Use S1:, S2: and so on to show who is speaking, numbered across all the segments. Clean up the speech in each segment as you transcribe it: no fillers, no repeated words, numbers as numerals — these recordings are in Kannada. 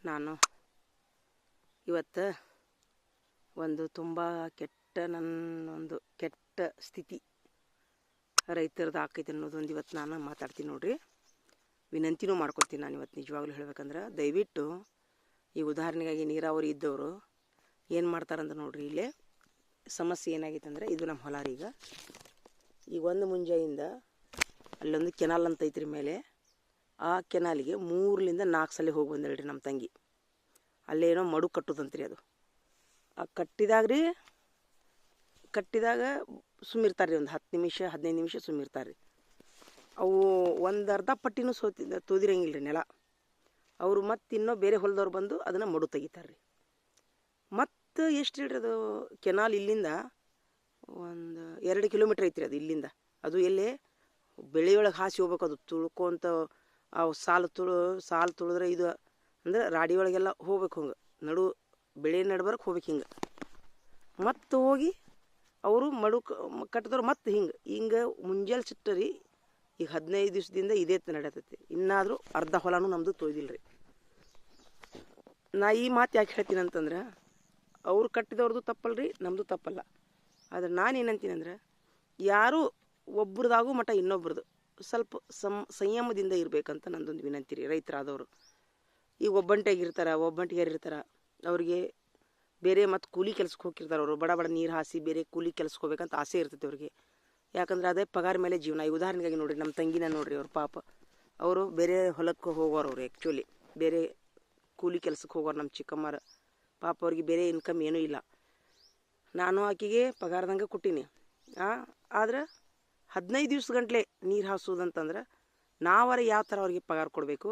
S1: ನಾನು ಇವತ್ತು ಒಂದು ತುಂಬ ನನ್ನೊಂದು ಕೆಟ್ಟ ಸ್ಥಿತಿ ರೈತರದ್ದು ಆಕೈತೆ ಅನ್ನೋದೊಂದು ಇವತ್ತು ನಾನು ಮಾತಾಡ್ತೀನಿ ನೋಡ್ರಿ. ವಿನಂತಿನೂ ಮಾಡ್ಕೊತೀನಿ ನಾನು ಇವತ್ತು ನಿಜವಾಗ್ಲೂ ಹೇಳ್ಬೇಕಂದ್ರೆ. ದಯವಿಟ್ಟು ಈ ಉದಾಹರಣೆಗಾಗಿ ನೀರಾವರಿ ಇದ್ದವರು ಏನು ಮಾಡ್ತಾರಂದ್ರೆ ನೋಡ್ರಿ, ಇಲ್ಲೇ ಸಮಸ್ಯೆ ಏನಾಗೈತೆ ಅಂದರೆ, ಇದು ನಮ್ಮ ಹೊಲ ರೀ. ಈಗ ಒಂದು ಮುಂಜಾಯಿಂದ ಅಲ್ಲೊಂದು ಕೆನಾಲ್ ಅಂತ ಐತ್ರಿ ಮೇಲೆ. ಆ ಕೆನಾಲಿಗೆ 3ರಿಂದ 4 ಸಲ ಹೋಗಿ ಬಂದಳ್ರಿ ನಮ್ಮ ತಂಗಿ. ಅಲ್ಲೇನೋ ಮಡು ಕಟ್ಟುದಂತ್ರಿ. ಅದು ಆ ಕಟ್ಟಿದಾಗ ಸುಮ್ಮಿರ್ತಾರೆ ರೀ, ಒಂದು 10 ನಿಮಿಷ 15 ನಿಮಿಷ ಸುಮ್ಮಿರ್ತಾರೆ ರೀ. ಅವು ಒಂದು ಅರ್ಧ ಪಟ್ಟಿನೂ ತೋದಿರಂಗಿಲ್ಲ ರೀ ನೆಲ. ಅವರು ಮತ್ತೆ ಇನ್ನೂ ಬೇರೆ ಹೊಲದವ್ರು ಬಂದು ಅದನ್ನು ಮಡು ತೆಗಿತಾರೆ ರೀ. ಮತ್ತು ಎಷ್ಟು ಹೇಳ್ರಿ, ಅದು ಕೆನಾಲ್ ಇಲ್ಲಿಂದ ಒಂದು 2 ಕಿಲೋಮೀಟ್ರ್ ಐತ್ರಿ ಅದು ಇಲ್ಲಿಂದ. ಅದು ಎಲ್ಲೇ ಬೆಳೆಯೊಳಗೆ ಹಾಸಿ ಹೋಗ್ಬೇಕು. ಅದು ತುಳ್ಕೊಂತ ಅವು ಸಾಲು ತುಳಿದ್ರೆ ಇದು ಅಂದ್ರೆ ರಾಡಿ ಒಳಗೆಲ್ಲ ಹೋಗ್ಬೇಕು. ಹಂಗೆ ಬೆಳೆ ನಡ್ಬರಕ್ಕೆ ಹೋಗ್ಬೇಕು. ಮತ್ತು ಹೋಗಿ ಅವರು ಮಡು ಕಟ್ಟಿದವ್ರು ಮತ್ತೆ ಹಿಂಗೆ ಮುಂಜಾನೆ ಸಿಟ್ಟರಿ. ಈಗ 15 ದಿವಸದಿಂದ ಇದೇ ನಡೆಯತೈತಿ. ಇನ್ನಾದರೂ ಅರ್ಧ ಹೊಲನೂ ನಮ್ಮದು ತೊಯ್ದಿಲ್ಲ ರೀ. ನಾ ಈ ಮಾತು ಯಾಕೆ ಹೇಳ್ತೀನಿ ಅಂತಂದ್ರೆ, ಅವ್ರು ಕಟ್ಟಿದವ್ರದ್ದು ತಪ್ಪಲ್ರಿ, ನಮ್ಮದು ತಪ್ಪಲ್ಲ. ಆದರೆ ನಾನೇನಂತೀನಿ ಅಂದ್ರೆ, ಯಾರೂ ಒಬ್ರದಾಗೂ ಮಟ್ಟ ಇನ್ನೊಬ್ರದ್ದು ಸ್ವಲ್ಪ ಸಂಯಮದಿಂದ ಇರಬೇಕಂತ ನಂದೊಂದು ವಿನಂತಿ ರೀ. ರೈತರಾದವರು ಈಗ ಒಬ್ಬಂಟಿಗಾರು ಇರ್ತಾರೆ. ಅವ್ರಿಗೆ ಬೇರೆ ಮತ್ತು ಕೂಲಿ ಕೆಲ್ಸಕ್ಕೆ ಹೋಗಿರ್ತಾರೆ. ಅವರು ಬಡ ನೀರು ಹಾಸಿ ಬೇರೆ ಕೂಲಿ ಕೆಲ್ಸಕ್ಕೆ ಹೋಗ್ಬೇಕಂತ ಆಸೆ ಇರ್ತೈತೆ ಅವ್ರಿಗೆ. ಯಾಕಂದ್ರೆ ಅದೇ ಪಗಾರ ಮೇಲೆ ಜೀವನ. ಈ ಉದಾಹರಣೆಗಾಗಿ ನೋಡಿರಿ, ನಮ್ಮ ತಂಗಿನ ನೋಡಿರಿ, ಅವ್ರ ಪಾಪ ಅವರು ಬೇರೆ ಹೊಲಕ್ಕೆ ಹೋಗೋರು. ಅವರು ಆ್ಯಕ್ಚುಲಿ ಬೇರೆ ಕೂಲಿ ಕೆಲ್ಸಕ್ಕೆ ಹೋಗೋರು. ನಮ್ಮ ಚಿಕ್ಕಮ್ಮರ ಪಾಪ ಅವ್ರಿಗೆ ಬೇರೆ ಇನ್ಕಮ್ ಏನೂ ಇಲ್ಲ. ನಾನು ಆಕೆಗೆ ಪಗಾರದಂಗೆ ಕೊಟ್ಟೀನಿ. ಆದ್ರೆ 15 ದಿವ್ಸ ಗಂಟ್ಲೆ ನೀರು ಹಾಸೋದಂತಂದ್ರೆ ನಾವರ ಯಾವ ಥರ ಅವ್ರಿಗೆ ಪಗಾರ ಕೊಡಬೇಕು,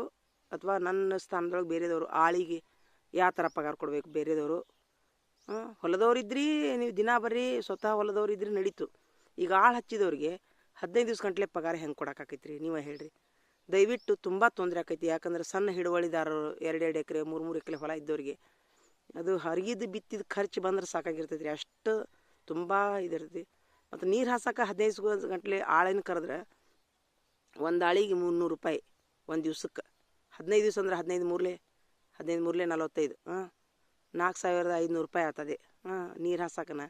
S1: ಅಥವಾ ನನ್ನ ಸ್ಥಾನದೊಳಗೆ ಬೇರೆದವರು ಆಳಿಗೆ ಯಾವ ಥರ ಪಗಾರ ಕೊಡಬೇಕು. ಬೇರೆದವರು ಹೊಲದವ್ರಿದ್ರಿ, ನೀವು ದಿನ ಬರ್ರಿ, ಸ್ವತಃ ಹೊಲದವ್ರಿದ್ರಿ ನಡೀತು. ಈಗ ಆಳು ಹಚ್ಚಿದವ್ರಿಗೆ 15 ದಿವ್ಸ ಗಂಟ್ಲೆ ಪಗಾರ ಹೆಂಗೆ ಕೊಡೋಕ್ಕಾಕೈತ್ರಿ ನೀವೇ ಹೇಳ್ರಿ. ದಯವಿಟ್ಟು ತುಂಬ ತೊಂದರೆ ಆಕೈತಿ. ಯಾಕಂದ್ರೆ ಸಣ್ಣ ಹಿಡುವಳಿದಾರರು 2-2 ಎಕರೆ 3-3 ಎಕರೆ ಹೊಲ ಇದ್ದವ್ರಿಗೆ ಅದು ಹರಿಗಿದ್ದು ಬಿತ್ತಿದ ಖರ್ಚು ಬಂದ್ರೆ ಸಾಕಾಗಿರ್ತೈತಿ ರೀ. ಅಷ್ಟು ತುಂಬ ಇದಿರ್ತೈತಿ. ಮತ್ತು ನೀರು ಹಾಸಕ್ಕೆ 15 ಗಂಟ್ಲೆ ಆಳೇನು ಕರೆದ್ರೆ ಒಂದು ಆಳಿಗೆ 300 ರೂಪಾಯಿ ಒಂದು ದಿವ್ಸಕ್ಕೆ. 15 ದಿವ್ಸ ಅಂದ್ರೆ 15 ಮೂರಲೆ 45, 4500 ರೂಪಾಯಿ ಆಗ್ತದೆ ನೀರು ಹಾಸಕನ.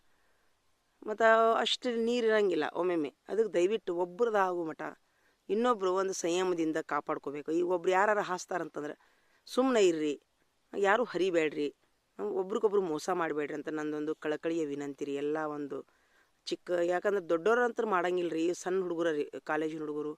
S1: ಮತ್ತು ಅಷ್ಟು ನೀರು ಇರೋಂಗಿಲ್ಲ ಒಮ್ಮೊಮ್ಮೆ. ಅದಕ್ಕೆ ದಯವಿಟ್ಟು ಒಬ್ರದಾಗೋ ಮಟ ಇನ್ನೊಬ್ಬರು ಒಂದು ಸಂಯಮದಿಂದ ಕಾಪಾಡ್ಕೋಬೇಕು. ಈಗ ಒಬ್ರು ಯಾರು ಹಾಸ್ತಾರಂತಂದ್ರೆ ಸುಮ್ಮನೆ ಇರ್ರಿ, ಯಾರೂ ಹರಿಬೇಡ್ರಿ, ಒಬ್ರಿಗೊಬ್ರು ಮೋಸ ಮಾಡಬೇಡ್ರಿ ಅಂತ ನಂದೊಂದು ಕಳಕಳಿಯ ವಿನಂತಿ ರೀ. ಎಲ್ಲ ಒಂದು ಯಾಕಂದ್ರೆ ದೊಡ್ಡವ್ರಂತೂ ಮಾಡಂಗಿಲ್ಲ ರೀ, ಸಣ್ಣ ಹುಡುಗರು ರೀ, ಕಾಲೇಜಿನ ಹುಡುಗರು